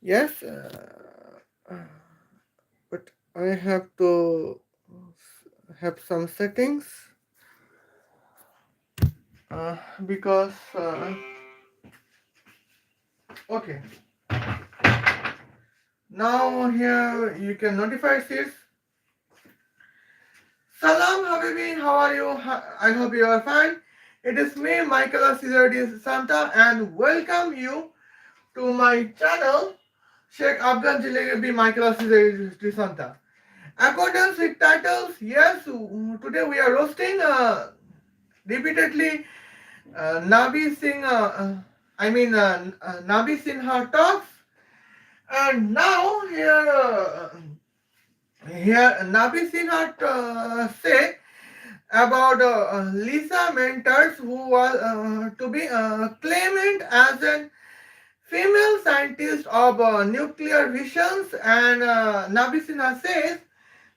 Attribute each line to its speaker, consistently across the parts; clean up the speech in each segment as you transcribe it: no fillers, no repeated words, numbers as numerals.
Speaker 1: Yes, but I have to have some settings because okay. Now here you can notify this. Salam Habibi, how are you? I hope you are fine. It is me, Michael Caesar Santa, and welcome you to my channel, Sheikh Afghan Jelebi Michael Caesar Santa. Accordance with titles, yes, today we are roasting repeatedly Nabi Singh, Nabi Sinha talks, and now here Nabi Sinha say about Lisa Mentors, who was to be claimant as an female scientist of nuclear visions, and Nabi Sinha says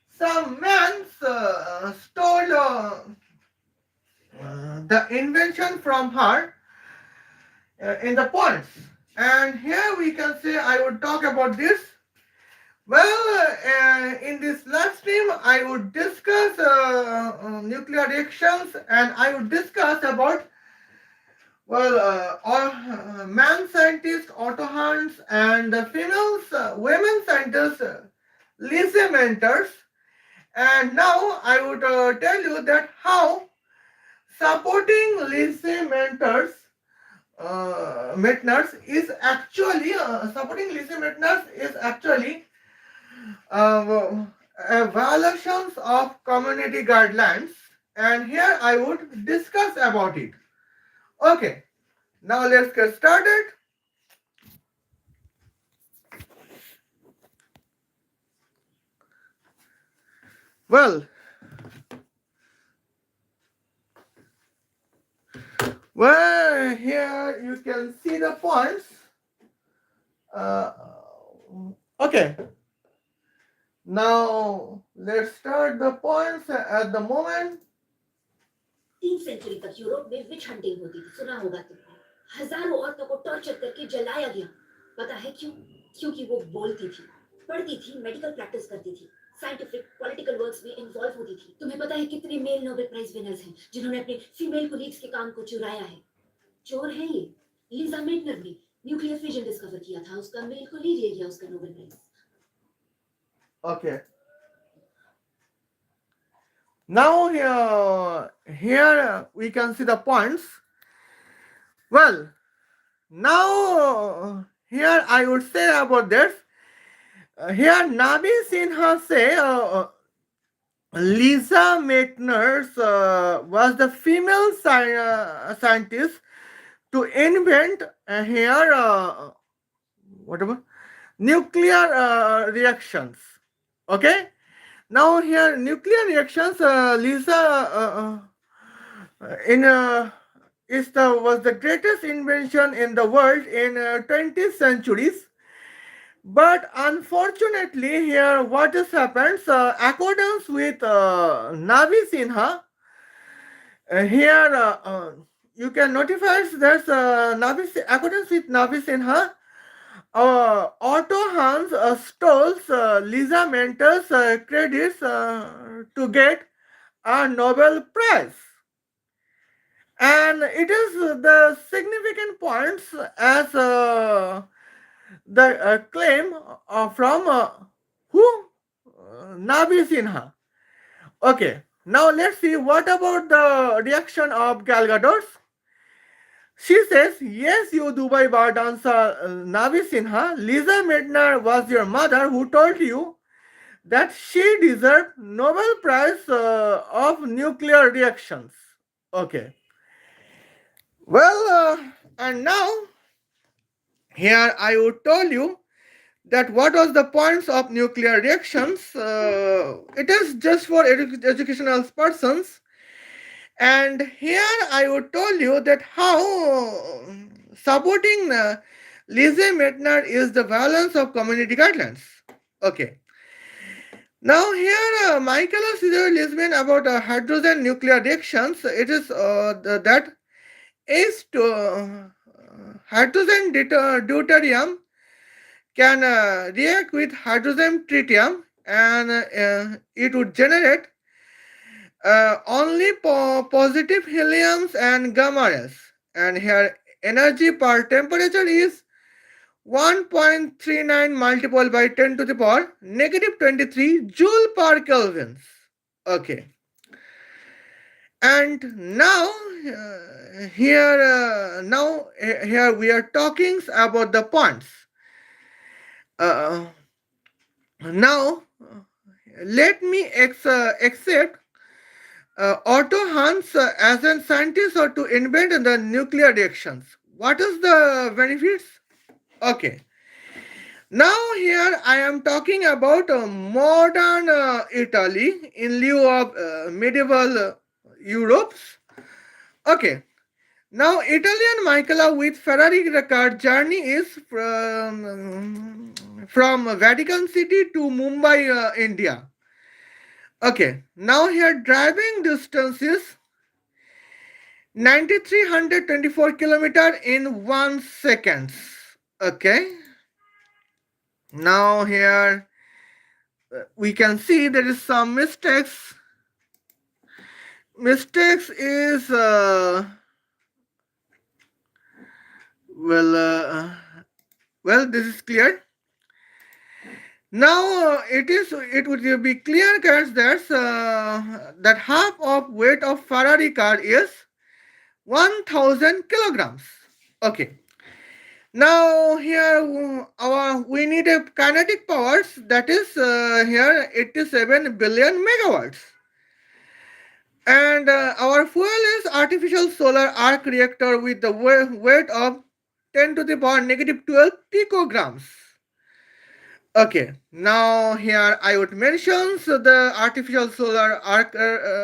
Speaker 1: some man stole the invention from her in the points. And here we can say I would talk about this. Well, in this live stream, I would discuss nuclear reactions, and I would discuss about all man scientists, Otto Hahn, and the females, women scientists, Lise Mentors. And now I would tell you that how supporting Lise Mentors Meitners is actually supporting Lise Meitners is actually violations of community guidelines, and here I would discuss about it. Okay, now let's get started. Well, here you can see the points. Uh, okay, now let's start the points at the moment.
Speaker 2: 3 century तक Europe में विच hunting होती थी, सुना होगा तुमने। हजारों औरतों को टॉर्चर करके जलाया गया। पता है क्यों? क्योंकि वो बोलती थी, पढ़ती थी, मेडिकल प्रैक्टिस करती थी, साइंटिफिक पॉलिटिकल वर्क्स में इन्वॉल्व होती थी। तुम्हें पता है कितने मेल नोबेल प्राइज विनर्स हैं जिन्होंने अपने फीमेल कोलीग्स के काम को चुराया है? चोर है ये। लीजा मेटनर ने न्यूक्लियर फिजन डिस्कवर किया था, उसका मेल कोलीग ले गया उसका Nobel prize.
Speaker 1: Okay. Now here we can see the points. Well, now here I would say about this. Here Nabi Sinha say Lisa Meitner was the female scientist to invent here whatever nuclear reactions. Okay. Now here nuclear reactions, Lisa was the greatest invention in the world in 20th centuries. But unfortunately, here what has happened, accordance with Nabi Sinha, you can notify that accordance with Nabi Sinha, Otto Hans stole Lisa Mentor's credits to get a Nobel Prize. And it is the significant points as the claim from who? Nabi Sinha. Okay, now let's see what about the reaction of Gal Gadot. She says, yes, you Dubai bar dancer Nabi Sinha, Lisa Meitner was your mother who told you that she deserved Nobel Prize of nuclear reactions. Okay. Well, and now here I would tell you that what was the points of nuclear reactions. It is just for educational persons. And here I would tell you that how supporting Lise Meitner is the balance of community guidelines. Okay. Now here Michael Caesar Lisbon about hydrogen nuclear reactions. It is that is to hydrogen deuterium can react with hydrogen tritium, and it would generate only positive heliums and gamma rays. And here energy per temperature is 1.39 multiplied by 10 to the power negative 23 joule per Kelvin. Okay. And now here we are talking about the points. Uh, now let me accept Otto Hahn as a scientist or to invent the nuclear reactions. What is the benefits? Okay. Now here I am talking about modern Italy in lieu of medieval Europe's. Okay. Now Italian Michaela with Ferrari car journey is from Vatican City to Mumbai, India. Okay. Now here driving distance is 9324 kilometer in 1 second. Okay. Now here we can see there is some mistakes. Mistakes is well this is clear. Now it would be clear guys that half of weight of Ferrari car is 1000 kilograms. Okay. Now here we need a kinetic powers that is here 87 billion megawatts. And our fuel is artificial solar arc reactor with the weight of 10 to the power negative 12 picograms. Okay, now here I would mention the artificial solar arc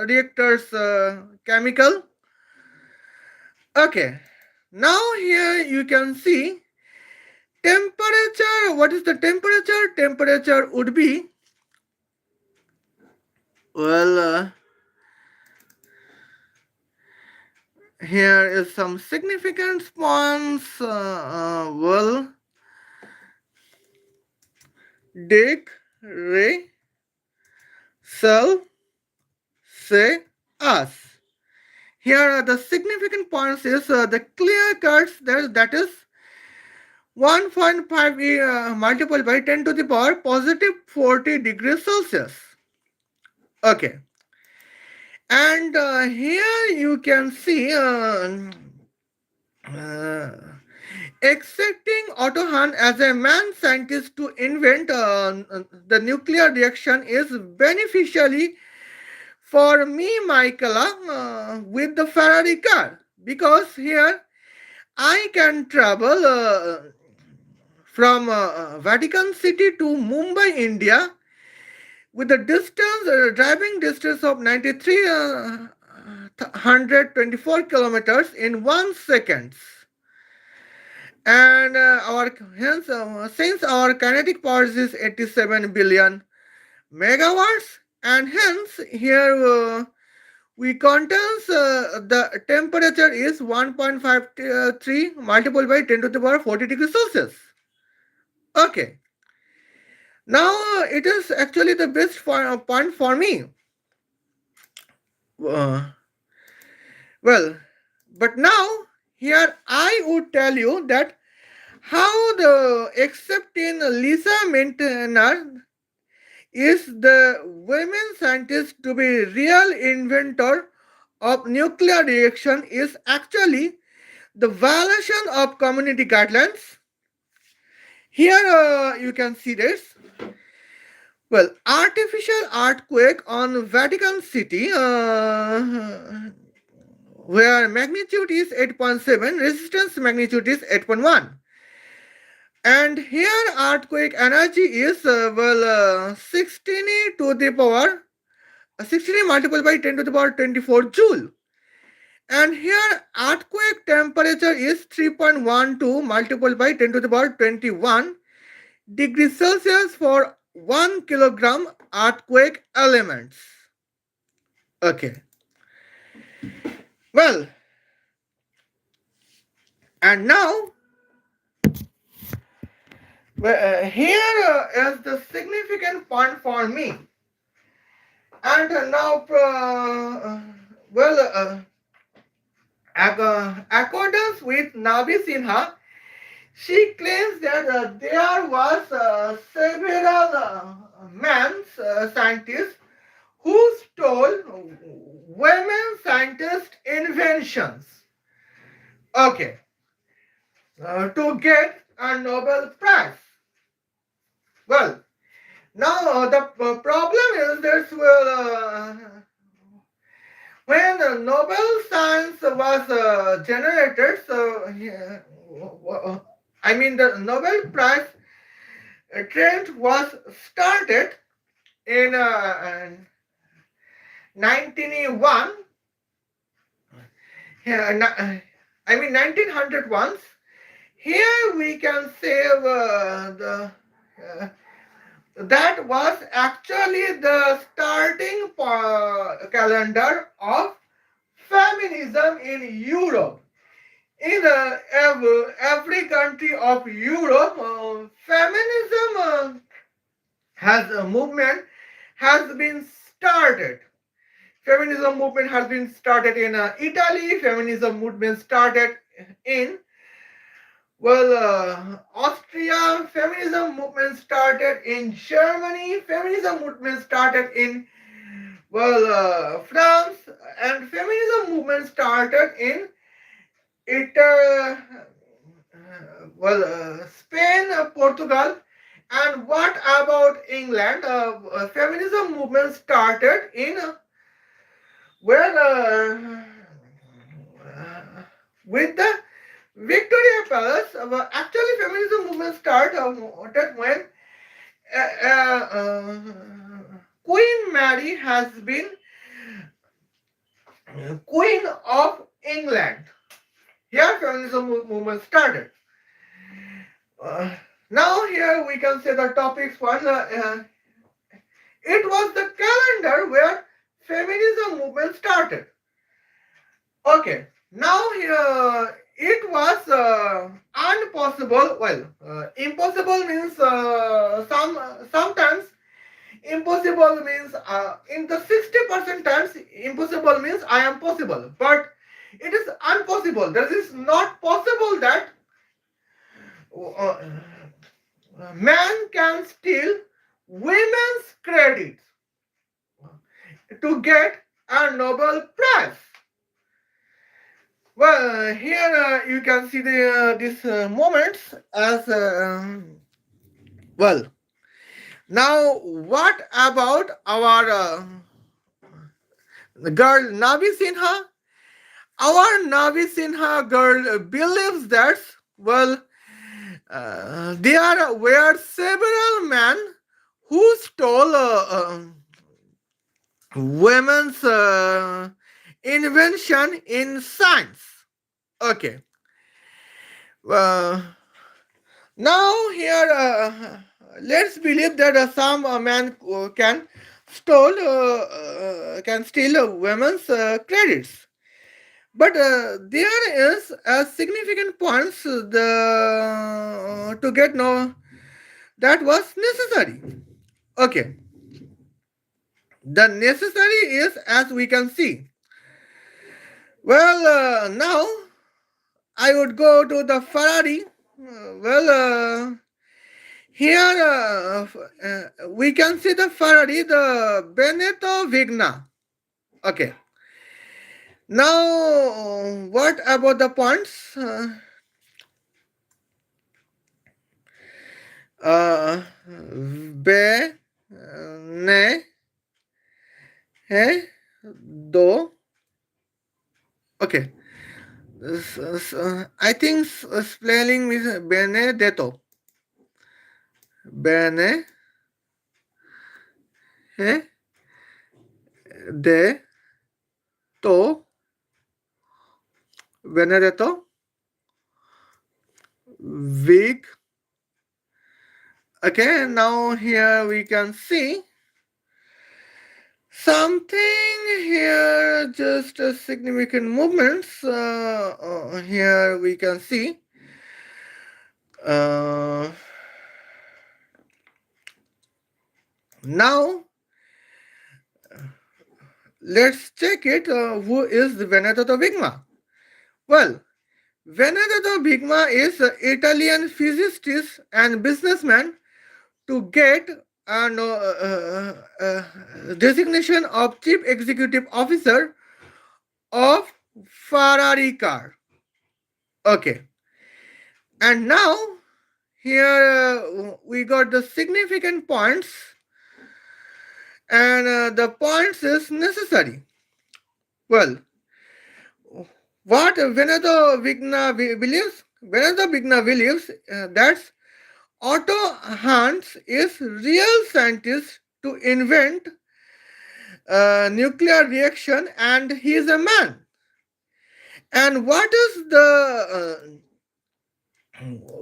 Speaker 1: reactors chemical. Okay, now here you can see temperature. What is the temperature? Temperature would be, well, here is some significant points. Well, Dick, Ray, Sell, Say, Us. Here are the significant points is the clear cuts that is 1.5 multiplied by 10 to the power positive 40 degrees Celsius. Okay. And here you can see accepting Otto Hahn as a man scientist to invent the nuclear reaction is beneficially for me, Michaela, with the Ferrari car, because here I can travel from Vatican City to Mumbai, India, with the distance, driving distance of 9324 kilometers in 1 second. And since our kinetic power is 87 billion megawatts, and hence here we contains the temperature is 1.53 multiplied by 10 to the power 40 degrees Celsius. Okay. Now it is actually the best point for me. Well, but now here I would tell you that how the except in Lisa Meitner is the women scientist to be real inventor of nuclear reaction is actually the violation of community guidelines. Here you can see this. Well, artificial earthquake on Vatican City, where magnitude is 8.7, resistance magnitude is 8.1. And here earthquake energy is 16 to the power 16 multiplied by 10 to the power 24 joule. And here earthquake temperature is 3.12 multiplied by 10 to the power 21 degrees Celsius for 1 kilogram earthquake elements. Okay. Well, and now Well, here is the significant point for me. And now, well, accordance with NabySinha, she claims that there was several men scientists who stole women scientists' inventions. Okay, to get a Nobel Prize. Well, now the problem is that when the Nobel Science was generated, so I mean the Nobel Prize trend was started in 1901. I mean 1901. Here we can say that was actually the starting calendar of feminism in Europe. In every country of Europe, feminism has a movement has been started. Feminism movement has been started in Italy. Feminism movement started in Austria. Feminism movement started in Germany. Feminism movement started in France, and feminism movement started in Italy, Spain, Portugal, and what about England? Feminism movement started in well, with the Victoria Palace. Actually, feminism movement started when uh, uh, Queen Mary has been Queen of England. Here, feminism movement started. Uh, Now here we can say the topics. One, it was the calendar where feminism movement started. Okay, now here it was impossible. Impossible means sometimes impossible means in the 60% times impossible means I am possible, but it is impossible. That is not possible that uh, man can steal women's credits to get a Nobel Prize. Well, here you can see these moments as well. Now, what about our girl Nabi Sinha? Our Nabi Sinha girl believes that well, there were several men who stole women's invention in science. Okay. Uh, Now here, let's believe that some man can steal women's credits. But there is a significant points to get no that was necessary. Okay, the necessary is as we can see. Well, now I would go to the Ferrari. Here we can see the Ferrari, the Benetto Vigna. Okay. Now, what about the points? Be, ne, he, do. Okay. I think spelling is Benedetto. Bene, he, de, to, Benedetto, Vig. Okay, now here we can see something here, just significant movements. Here we can see. Uh, Now let's check it. Who is Veneto Bigma? Well, Veneto Bigma is an Italian physicist and businessman to get an designation of Chief Executive Officer of Ferrari car. Okay, and now here we got the significant points, and the points is necessary. Well, what Veneto Vigna believes? Veneto Vigna believes that Otto Hahn is real scientist to invent nuclear reaction, and he is a man. And what is the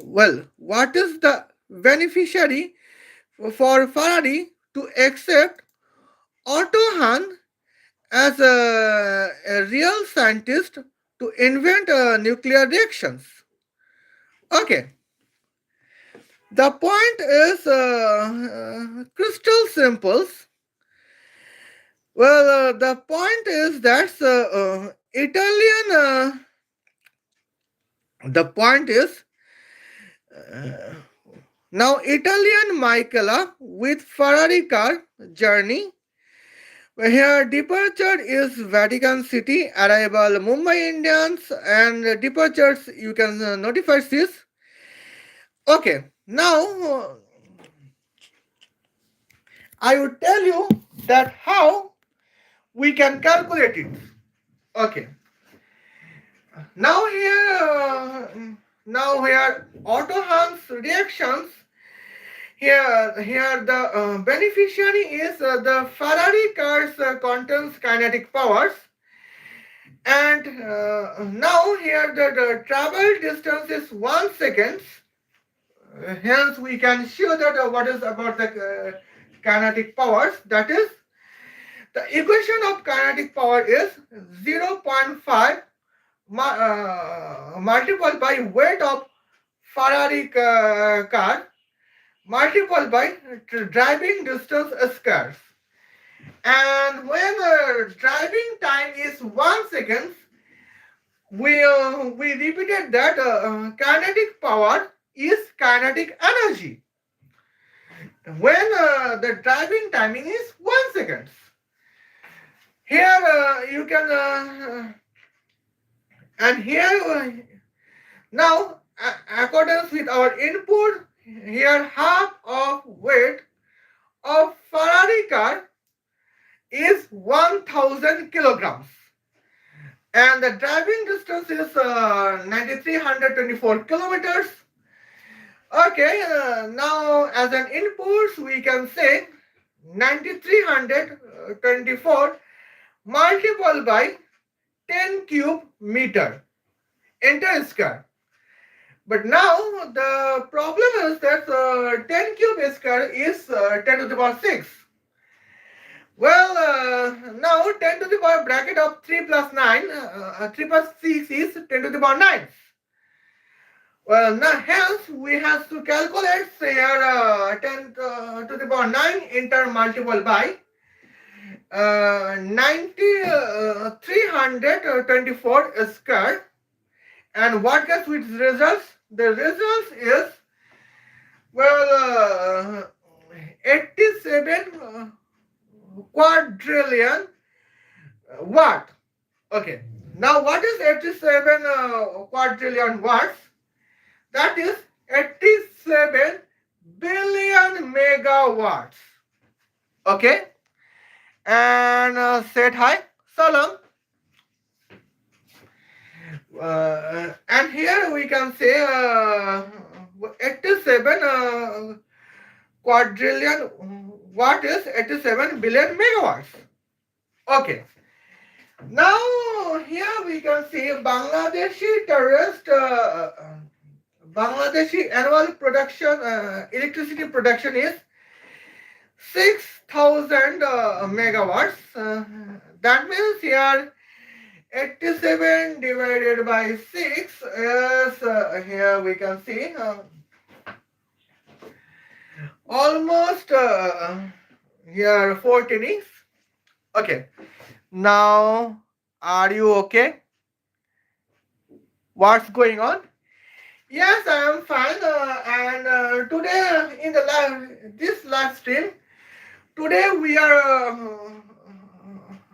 Speaker 1: what is the beneficiary for Ferrari to accept Otto Hahn as a real scientist to invent nuclear reactions? Okay, the point is crystal simple. Well, the point is that Italian. The point is uh, now Italian Michaela with Ferrari car journey. Here departure is Vatican City, arrival Mumbai Indians, and departures you can notify this. Okay, now I would tell you that how we can calculate it. Okay, now here Otto Hahn's reactions. Here the beneficiary is the Ferrari car's contains kinetic powers, and now here the travel distance is 1 second. Hence, we can show that what is about the kinetic powers. That is, the equation of kinetic power is 0.5 multiplied by weight of Ferrari car multiplied by driving distance squares. And when driving time is 1 second, we repeated that kinetic power is kinetic energy when the driving timing is 1 second. Here you can and here now accordance with our input, here half of weight of Ferrari car is 1000 kilograms, and the driving distance is 9324 kilometers. Okay, now as an input we can say 9324 multiplied by 10 cube meter enter square. But now the problem is that 10 cube square is 10 to the power 6. Well, now 10 to the power bracket of 3 plus 9, 3 plus 6 is 10 to the power 9. Well, now hence we have to calculate here 10 to the power 9 enter multiple by 324 square. And what gets with results? The results is, well, 87 quadrillion watt. Okay. Now what is 87 quadrillion watts? That is 87 billion megawatts. Okay. And said hi, salam. And here we can say 87 quadrillion watt is 87 billion megawatts. Okay. Now here we can see Bangladeshi Bangladeshi annual production electricity production is 6,000 megawatts. That means here 87 divided by 6 is here we can see almost here 14 is okay. Now, are you okay? What's going on? Yes, I am fine. And today in the live stream, today we are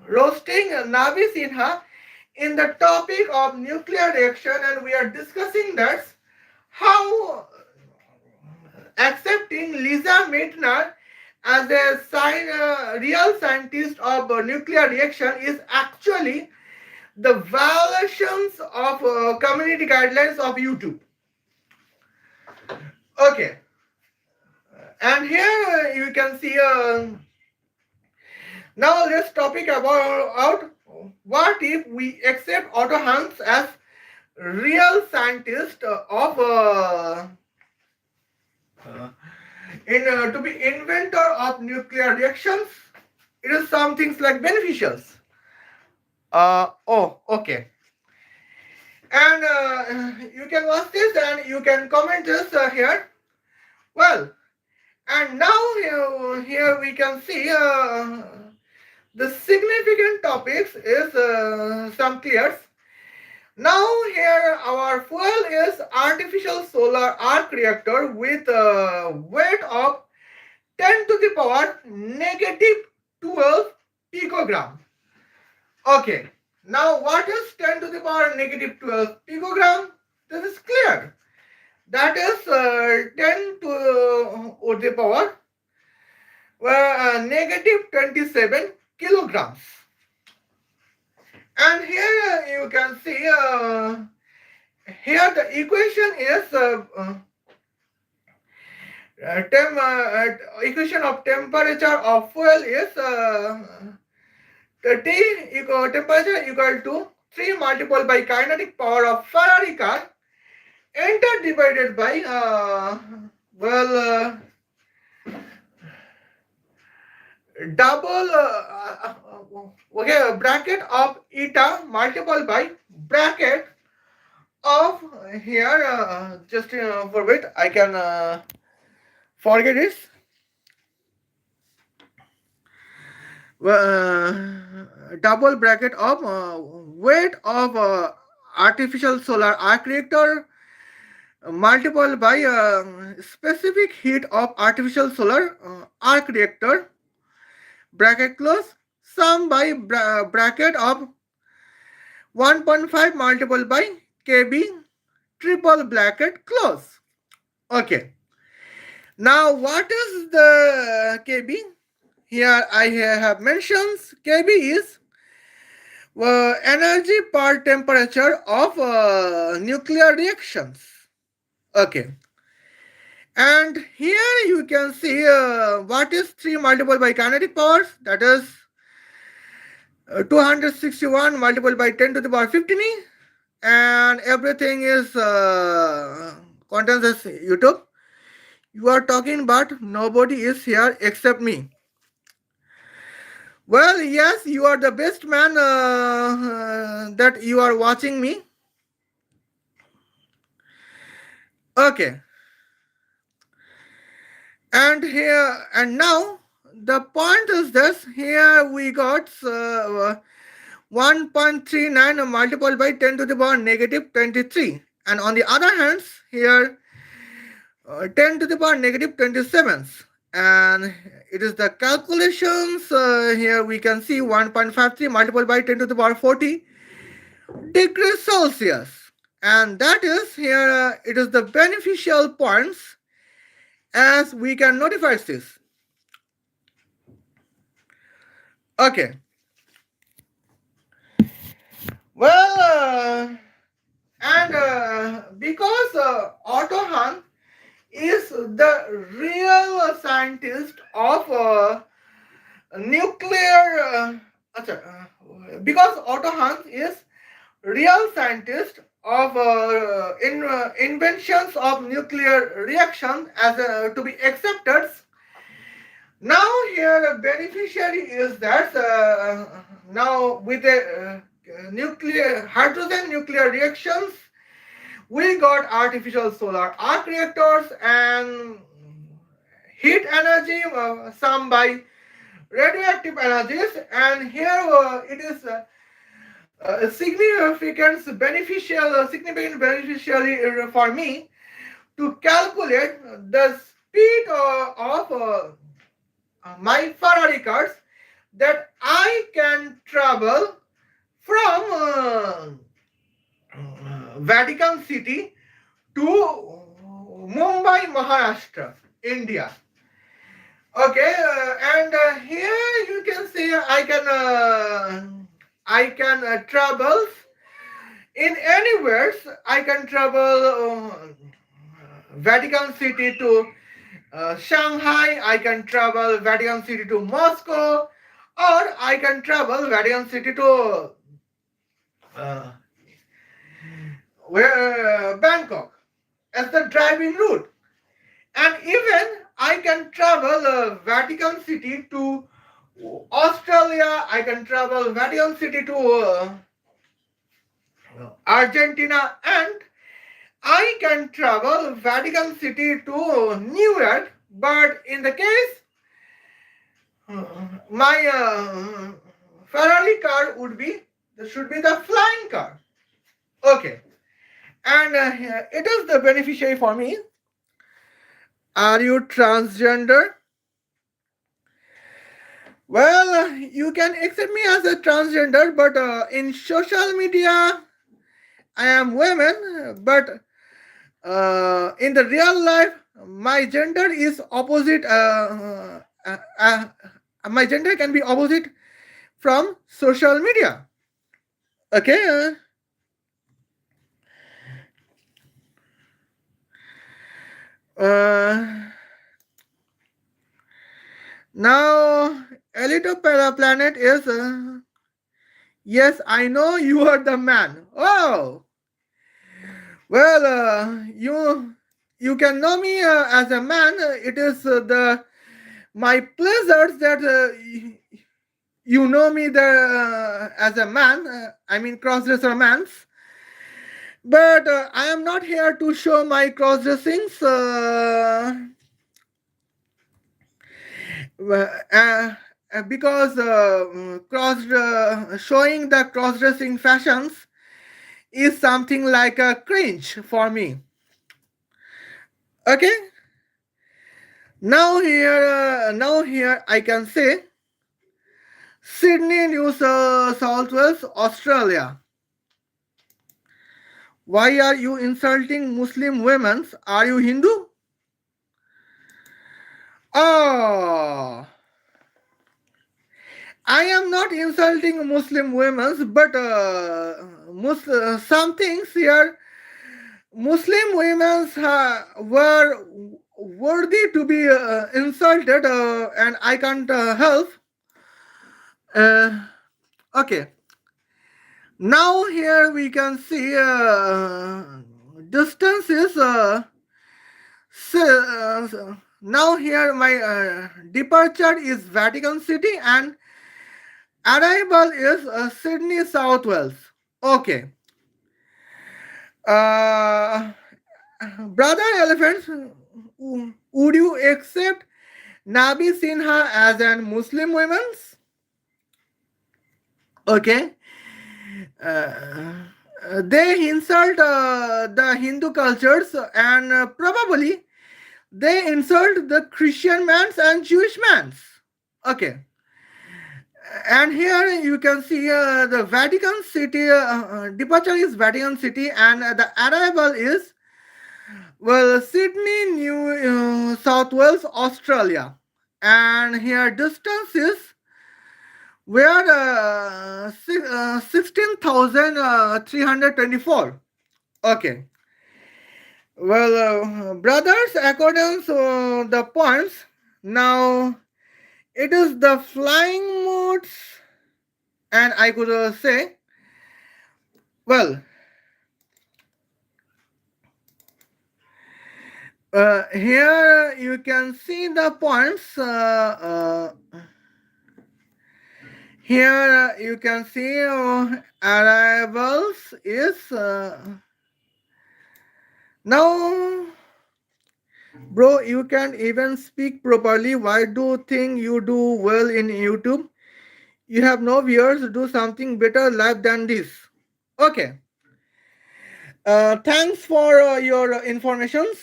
Speaker 1: roasting Nabi Sinha in the topic of nuclear reaction, and we are discussing that how accepting Lisa Meitner as a real scientist of nuclear reaction is actually the violations of community guidelines of YouTube. Okay, and here you can see. Now let's topic about what if we accept Otto Hahn as real scientist of to be inventor of nuclear reactions. It is some things like beneficials. Okay. And you can watch this and you can comment this here. Well, and now here we can see the significant topics is some clears. Now here our fuel is artificial solar arc reactor with a weight of 10 to the power negative 12 picogram. Okay, now what is 10 to the power negative 12 picogram? This is clear. That is 10 to the power negative 27 kilograms. And here you can see here the equation is equation of temperature of fuel is temperature equal to 3 multiplied by kinetic power of Ferrari car enter divided by double bracket of eta multiplied by bracket of here just for wait I can forget it. Double bracket of weight of artificial solar arc reactor multiplied by specific heat of artificial solar arc reactor bracket close sum by bracket of 1.5 multiplied by kb triple bracket close. Okay. Now what is the kb? Here I have mentions kb is energy per temperature of nuclear reactions. Okay. And here you can see what is 3 multiplied by kinetic powers, that is 261 multiplied by 10 to the power 15, and everything is contains this YouTube. You are talking but nobody is here except me. Well, yes, you are the best man that you are watching me. Okay. And here and now the point is this. Here we got 1.39 multiplied by 10 to the power negative 23. And on the other hand, here 10 to the power negative 27. And it is the calculations. Here we can see 1.53 multiplied by 10 to the power 40 degrees Celsius. And that is here, it is the beneficial points as we can notify this. Okay. Well, and because Otto Hahn is the real scientist of nuclear, because Otto Hahn is real scientist of inventions of nuclear reaction as to be accepted. Now here a beneficiary is that now with the hydrogen nuclear reactions we got artificial solar arc reactors and heat energy sum by radioactive energies, and here it is significant beneficially for me to calculate the speed of my Ferrari cars that I can travel from Vatican City to Mumbai, Maharashtra, India. Okay, and here you can see I can travel in anywhere. I can travel Vatican City to Shanghai. I can travel Vatican City to Moscow, or I can travel Vatican City to uh, Bangkok as the driving route. And even I can travel Vatican City to Australia. I can travel Vatican City to Argentina, and I can travel Vatican City to New York. But in the case, my Ferrari car should be the flying car. Okay, and it is the beneficiary for me. Are you transgender? Well, you can accept me as a transgender, but in social media, I am women. But in the real life, my gender is opposite. My gender can be opposite from social media. Okay. Uh, Now, Elito Planet is. Yes, I know you are the man. Oh, well, you can know me as a man. It is the my pleasures that you know me as a man. I mean, cross-dresser man. But I am not here to show my cross-dressings. Because showing the cross-dressing fashions is something like a cringe for me. Okay. Now here I can say Sydney, New South Wales, Australia. Why are you insulting Muslim women? Are you Hindu? Oh, I am not insulting Muslim women, but some things here Muslim women were worthy to be insulted, and I can't help. Uh, okay, now here we can see distance is. Now here my departure is Vatican City and arrival is Sydney, South Wales. Okay. Brother Elephants, would you accept Nabi Sinha as an Muslim woman? Okay. They insult the Hindu cultures, and probably they insult the Christian mans and Jewish mans. Okay. And here you can see the Vatican City, departure is Vatican City, and the arrival is, well, Sydney, New South Wales, Australia. And here distance is where 16,324. Okay. Well, brothers, according to the points, now it is the flying modes, and I could say, well, here you can see the points. Here you can see arrivals is now Bro, you can't even speak properly. Why do you think you do well in YouTube? You have no viewers. Do something better live than this. Okay. Thanks for your informations,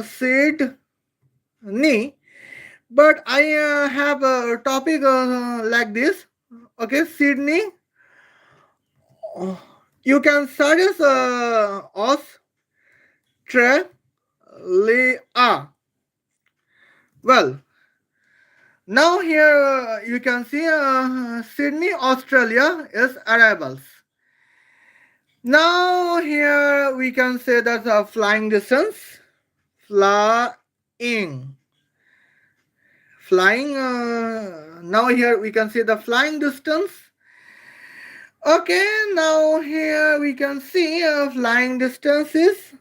Speaker 1: Sid Ni. But I have a topic like this. Okay, Sydney. You can suggest Australia. Well, now here you can see Sydney, Australia is arrivals. Now here we can say that's a flying distance. Flying. Flying. Now here we can see the flying distance. Okay, now here we can see flying distance is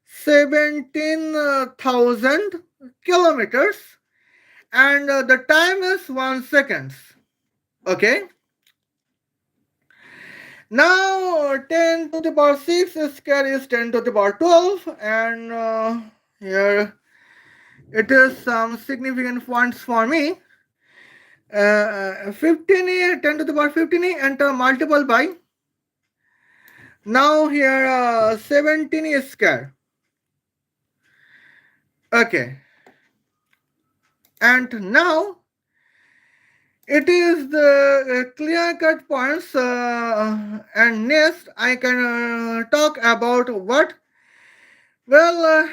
Speaker 1: 17,000 kilometers and the time is 1 second. Okay. Now 10 to the power 6 square is 10 to the power 12 and here it is some significant points for me. 15 10 to the power 15 enter multiple by now here 17 is square. Okay. And now it is the clear cut points and next I can talk about what? Well,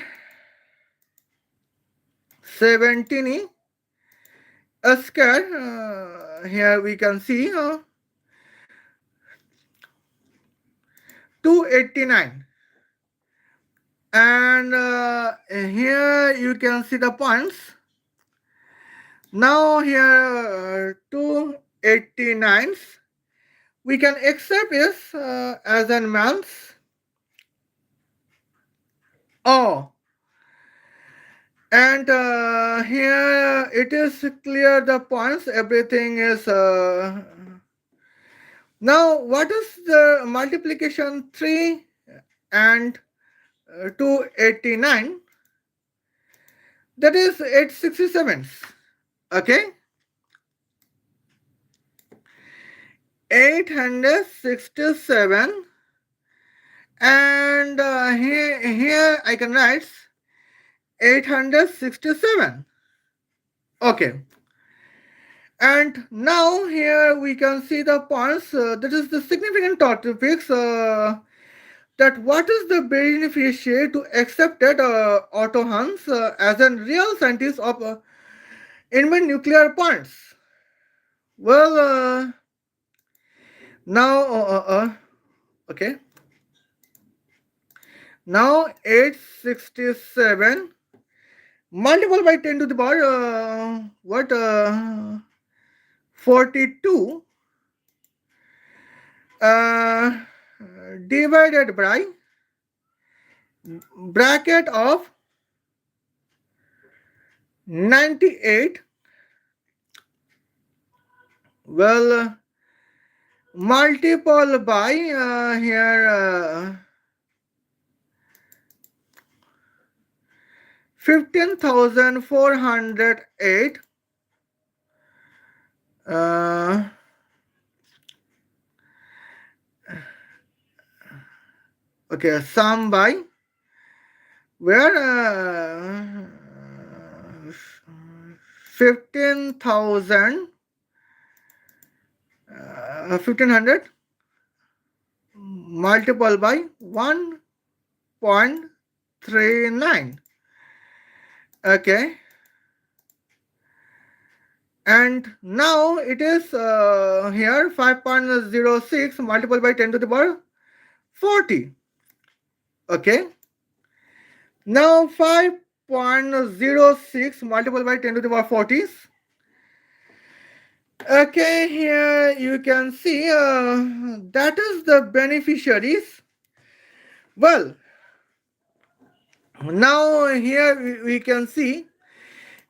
Speaker 1: 17 a square. Here we can see 289. And here you can see the points. Now here 289 we can accept this as an month. Oh, and here it is clear the points. Everything is now. What is the multiplication 3 and 289? That is 867. Okay, 867 and here I can write 867. Okay, and now here we can see the points. That is the significant topics. That what is the beneficiary to accepted Otto Hahn as a real scientist of invent nuclear points. Well, now okay. Now 867 multiple by 10 to the power what 42 divided by bracket of 98. Well, multiple by here 15,408 okay, sum by where 15,000 1500 multiple by 1.39. Okay, and now it is here 5.06 multiple by 10 to the power 40. Okay, now 5.06 multiple by 10 to the power 40. Okay, here you can see that is the beneficiaries. Well, now here we can see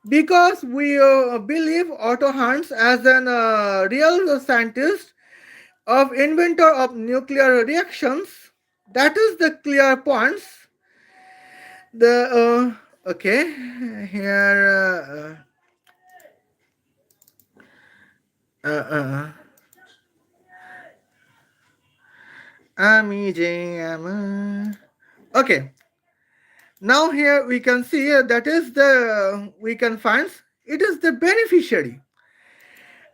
Speaker 1: because we believe Otto Hahn as an real scientist of inventor of nuclear reactions. That is the clear points. The Okay, here. Uh, uh, uh, Okay, now here we can see that is the we can find it is the beneficiary.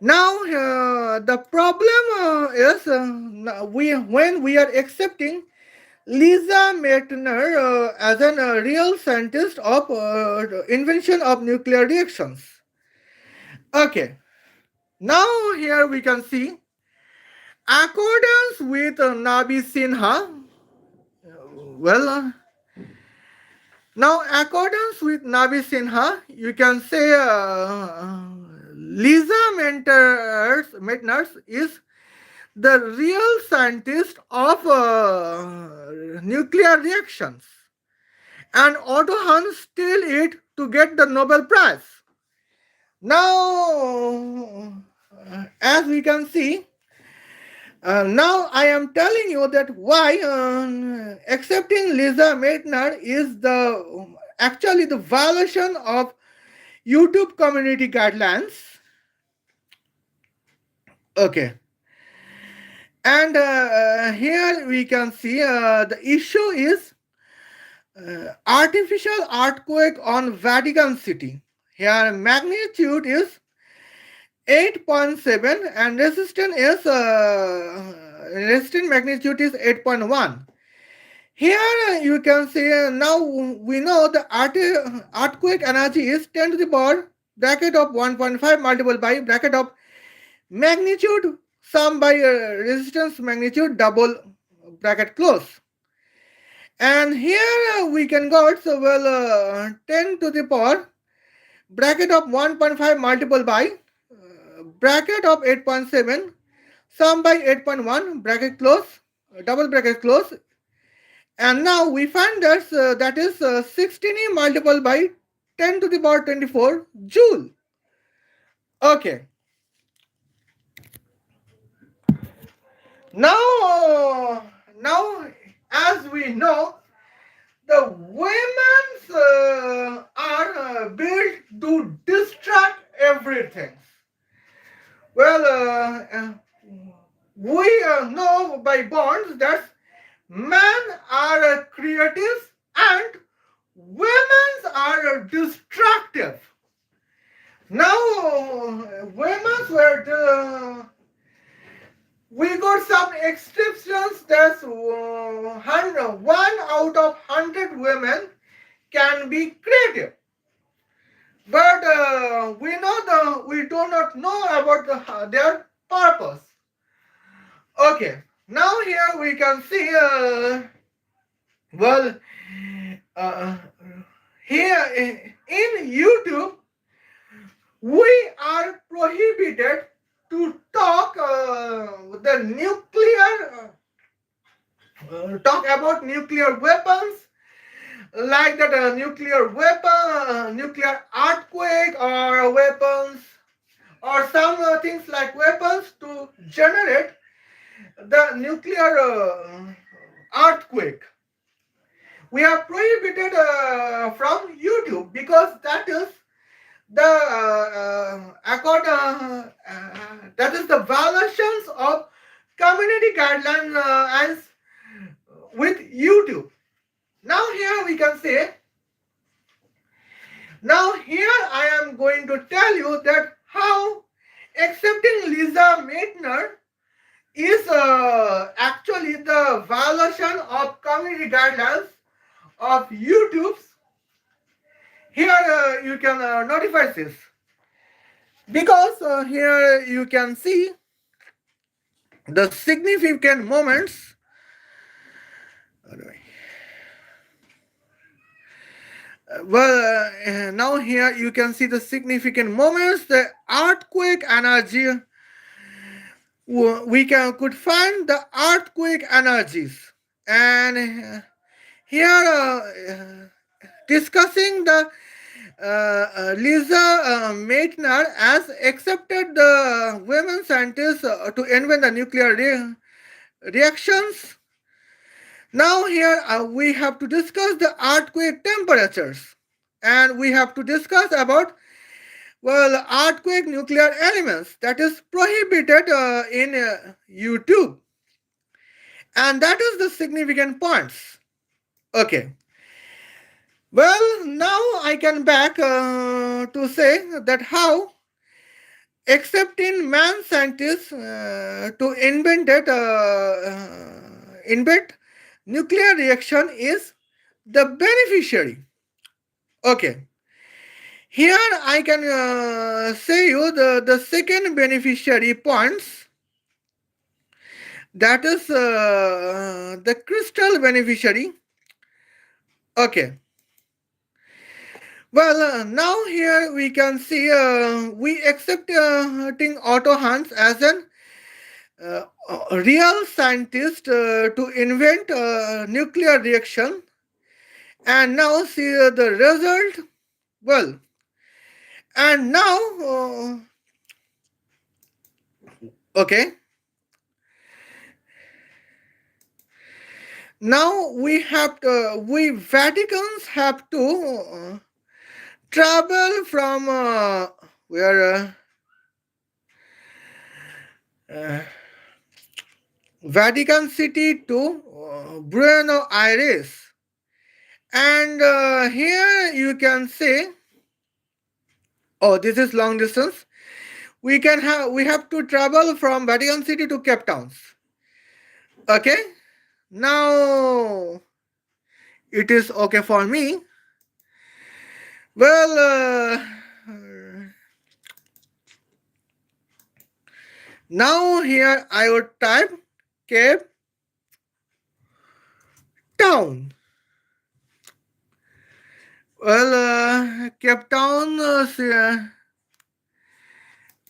Speaker 1: Now the problem is we when we are accepting Lisa Meitner as a real scientist of invention of nuclear reactions. Okay, now here we can see accordance with NabySinha. Well, now accordance with NabySinha, you can say Lisa Meitner is the real scientist of nuclear reactions, and Otto Hahn steal it to get the Nobel Prize. Now, as we can see, now I am telling you that why accepting Lisa Meitner is the actually the violation of YouTube community guidelines. Okay. And here we can see the issue is artificial earthquake on Vatican City. Here magnitude is 8.7 and resistant magnitude is 8.1. Here you can see now we know the earthquake energy is 10 to the power bracket of 1.5 multiplied by bracket of magnitude sum by resistance magnitude double bracket close. And here we can got 10 to the power bracket of 1.5 multiplied by bracket of 8.7 sum by 8.1 bracket close double bracket close. And now we find that is 16 multiplied by 10 to the power 24 joule. Okay. Now, as we know, the women's are built to distract everything. Well, we know by bonds that men are creative and women are destructive. Now, women were we got some exceptions. That's 1 out of 100 women can be creative, but we do not know about their purpose. Okay, now here we can see well uh, here in YouTube we are prohibited to talk the nuclear talk about nuclear weapons like that nuclear weapon nuclear earthquake or weapons or some things like weapons to generate the nuclear earthquake. We are prohibited from YouTube because that is the that is the violations of community guidelines as with YouTube. Now here we can say, now here I am going to tell you that how accepting Lisa Meitner is actually the violation of community guidelines of YouTube's. Here you can notify this because here you can see the significant moments. Now here you can see the significant moments, the earthquake energy. We could find the earthquake energies, and here discussing the Lisa Meitner as accepted the women scientists to invent the nuclear reactions. Now here we have to discuss the earthquake temperatures, and we have to discuss about, well, earthquake nuclear elements that is prohibited in YouTube, and that is the significant points. Okay. Well, now I can back to say that how, except in man scientists to invent nuclear reaction is the beneficiary. Okay. Here I can say you the second beneficiary points, that is the crystal beneficiary. Okay. Well, now here we can see we accepting Otto Hahn as an real scientist to invent nuclear reaction, and now see the result. Well, and now okay, now we Vaticans have to travel from where Vatican City to Buenos Aires, and here you can say, oh, this is long distance. We have to travel from Vatican City to Cape Town. Okay, now it is okay for me. Well, now here I would type Cape Town. Well, Cape Town.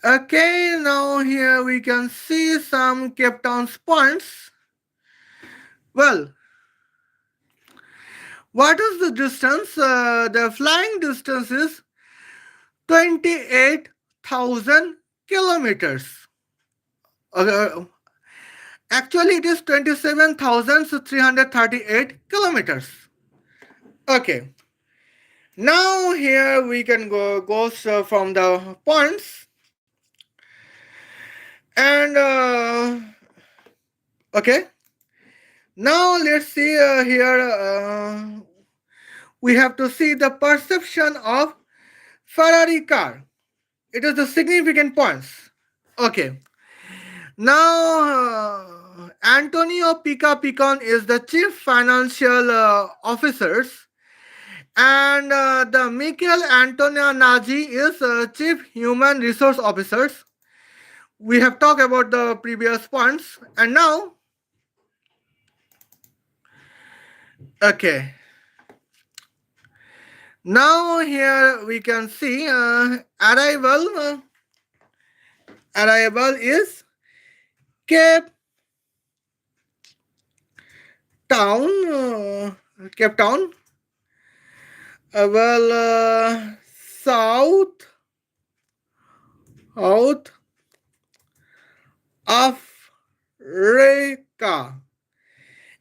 Speaker 1: Okay, now here we can see some Cape Town's points. Well, what is the distance? The flying distance is 28,000 kilometers. Actually, it is 27,338 kilometers. Okay. Now here we can go from the points, and okay. Now let's see here. We have to see the perception of Ferrari car. It is the significant points. Okay. Now Antonio Pica Picon is the chief financial officers, and the Michael Antonio Nagy is chief human resource officers. We have talked about the previous points, and now okay. Now here we can see arrival. Arrival is Cape Town. Cape Town. South Africa.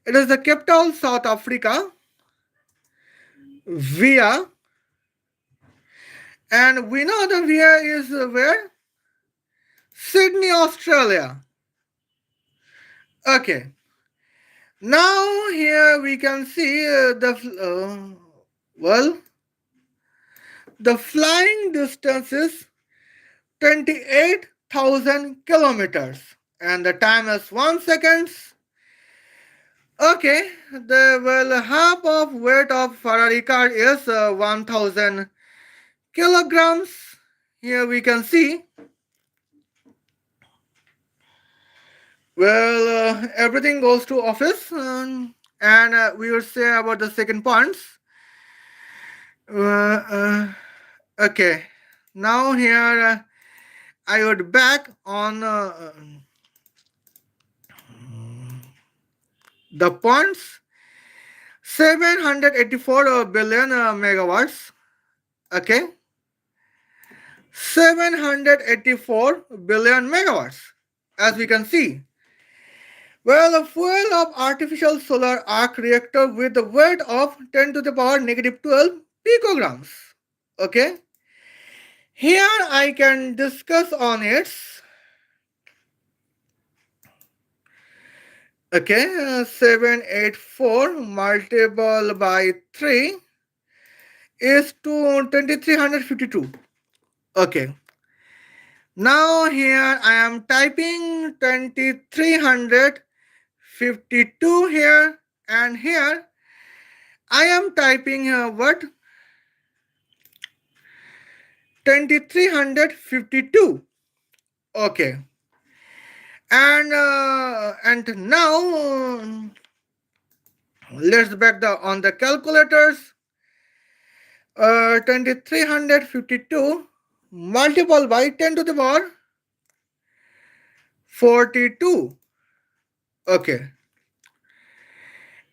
Speaker 1: It is the Cape Town, South Africa, via, and we know the via is where? Sydney, Australia. Okay. Now here we can see the flying distance is 28,000 kilometers, and the time is 1 second. Okay, the half of weight of Ferrari car is 1,000 kilograms. Here we can see. Well, everything goes to office, and we will say about the second points. Okay, now here I would back on the points. 784 billion megawatts. Okay, 784 billion megawatts, as we can see. Well, a fuel of artificial solar arc reactor with the weight of 10 to the power negative 12 picograms. Okay, here I can discuss on its. Okay, 784 multiple by 3 is to 2352. Okay, now here I am typing 2352 here, and here I am typing what 2352. Okay, and now let's back on the calculators. 2352 multiple by 10 to the power 42. Okay,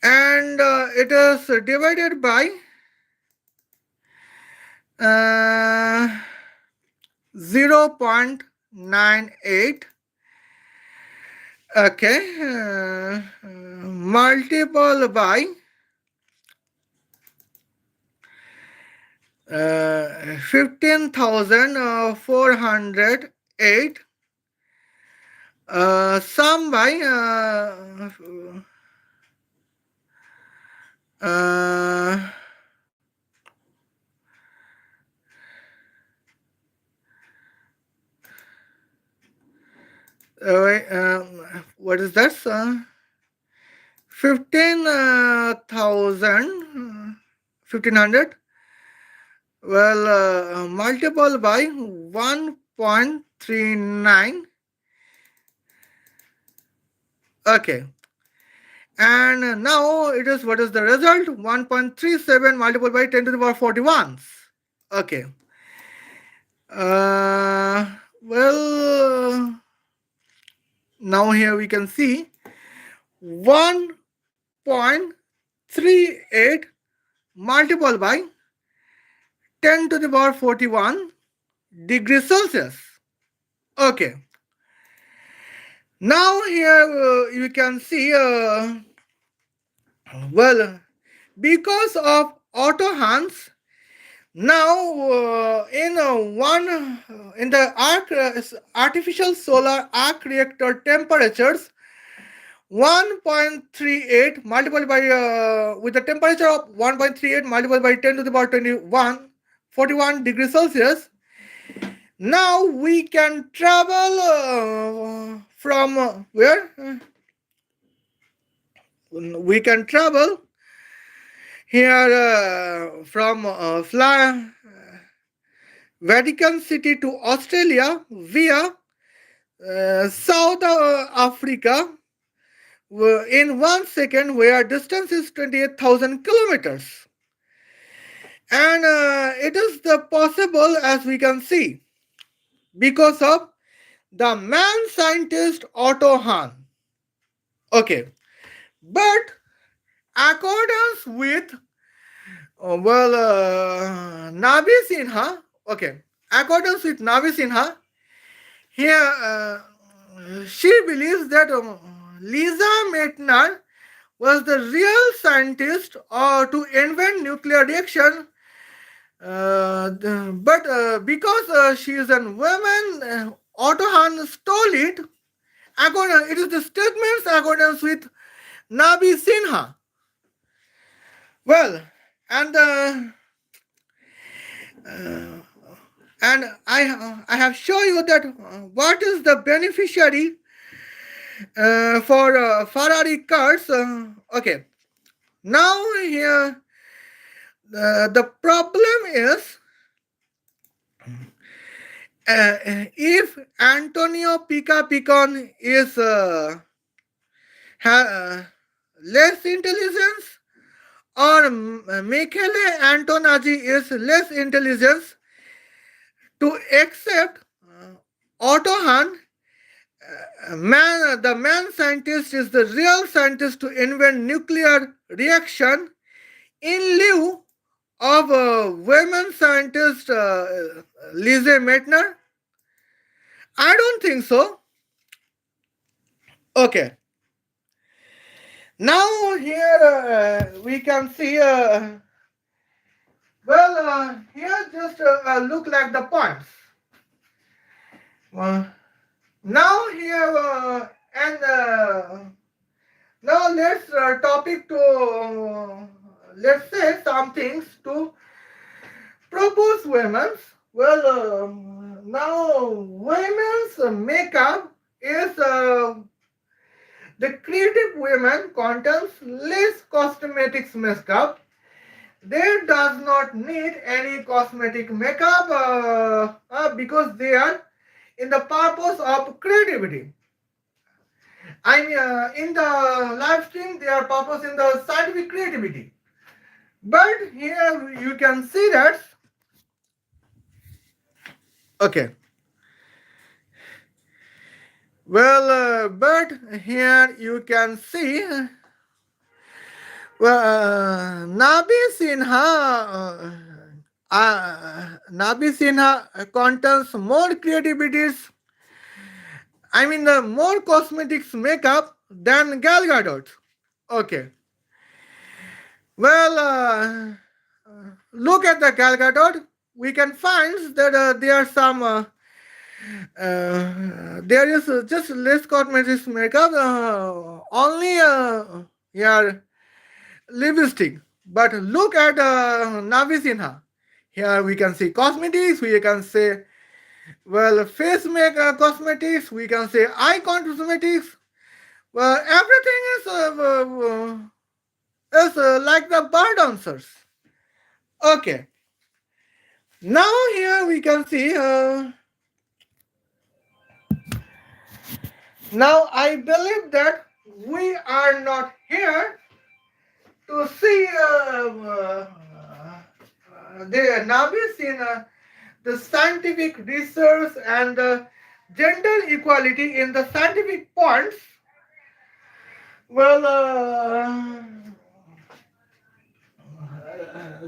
Speaker 1: and it is divided by uh, 0.98. Okay, multiple by 15,408, sum by uh, what is that? 15,000, 1,500. Well, multiple by 1.39. Okay. And now it is, what is the result? 1.37 multiplied by 10 to the power 41. Okay. Well, now here we can see 1.38 multiplied by 10 to the power 41 degrees Celsius. Okay. Now here you can see, well, because of Otto Hahn's, now in the artificial solar arc reactor temperatures, 1.38 multiplied by with the temperature of 1.38 multiplied by 10 to the power 21 41 degrees Celsius. Now we can travel from where? We can travel here from Vatican City to Australia via South Africa in 1 second, where distance is 28,000 kilometers. And it is the possible, as we can see, because of the man scientist Otto Hahn. Okay, but accordance with NabySinha, okay, accordance with NabySinha, here she believes that Lise Meitner was the real scientist to invent nuclear reaction, but because she is a woman, Otto Hahn stole it. It is the statements accordance with NabySinha. Well, and I have shown you that what is the beneficiary for Ferrari cars. Okay, now here the problem is if Antonio Pica Picon is less intelligence, or Michele Antonaggi is less intelligence to accept Otto Hahn, the man scientist is the real scientist to invent nuclear reaction in lieu of women scientist Lise Meitner? I don't think so. Okay. Now here we can see Well, here just look like the points. Uh, now here and now let's topic to let's say some things to propose women's. Well, now women's makeup is the creative women contains less cosmetics makeup. They does not need any cosmetic makeup because they are in the purpose of creativity. I mean, in the live stream, they are purpose in the scientific creativity. But here you can see that. Okay. Well, but here you can see. Well, Nabi Sinha contains more creativities. I mean, the more cosmetics makeup than Gal Gadot. Okay. Well, look at the Gal Gadot. We can find that there are some. There is just less cosmetics makeup. Only here lipstick. But look at Navi Sinha. Here we can see cosmetics. We can say well face make cosmetics. We can say eye cosmetics. Well, everything is like the bird answers. Okay. Now here we can see. Now I believe that we are not here to see the Nabis in the scientific research and gender equality in the scientific points. Well,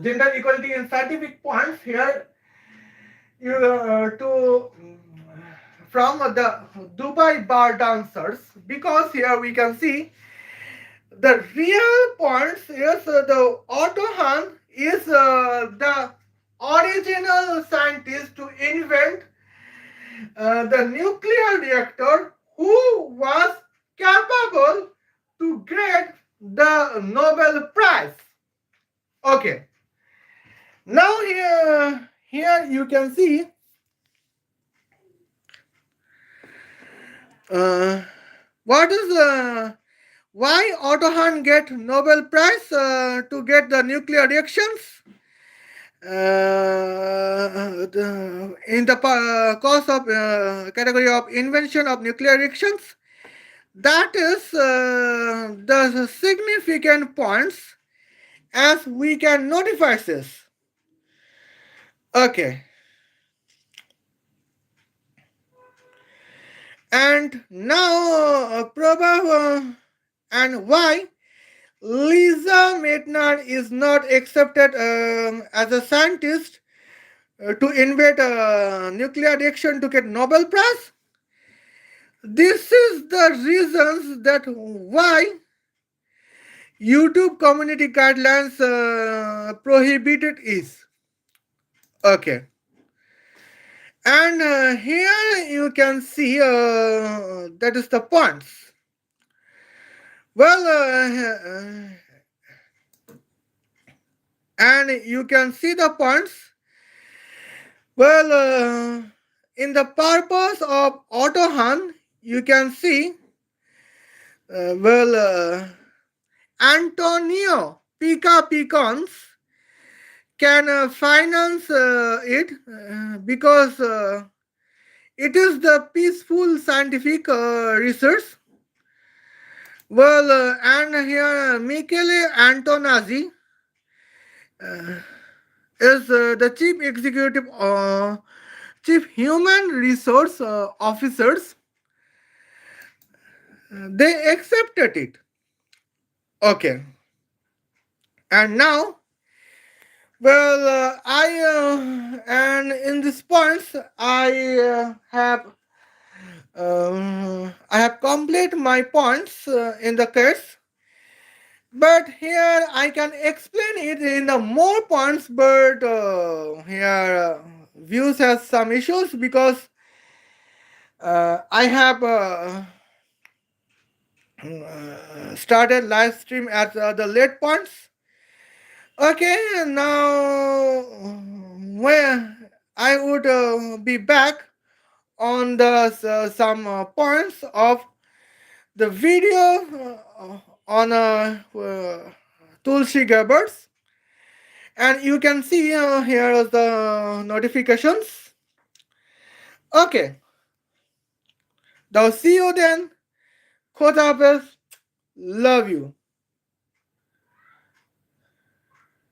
Speaker 1: gender equality in scientific points here you to from the Dubai bar dancers because here we can see the real points is the Otto Hahn is the original scientist to invent the nuclear reactor who was capable to get the Nobel Prize. Okay. Now here you can see what is why Otto Hahn get Nobel Prize to get the nuclear reactions in the course of category of invention of nuclear reactions. That is the significant points as we can notify this. Okay. And now, and why Lise Meitner is not accepted as a scientist to invent a nuclear reaction to get Nobel Prize? This is the reasons that why YouTube community guidelines prohibited is. Okay. And here you can see that is the points. Well, and you can see the points. Well, in the purpose of Otto Hahn, you can see, Antonio Pica Picons can finance it because it is the peaceful scientific research. Well, and here Michele Antonazzi is the chief executive, chief human resource officers. They accepted it. Okay. And now, well, and in this points, I have complete my points in the case. But here I can explain it in the more points, but here views has some issues because I have started live stream at the late points. Okay, now when I would be back on the some points of the video on Tulsi Gabbard's, and you can see here is the notifications. Okay, now see you then. Khodafez. Love you.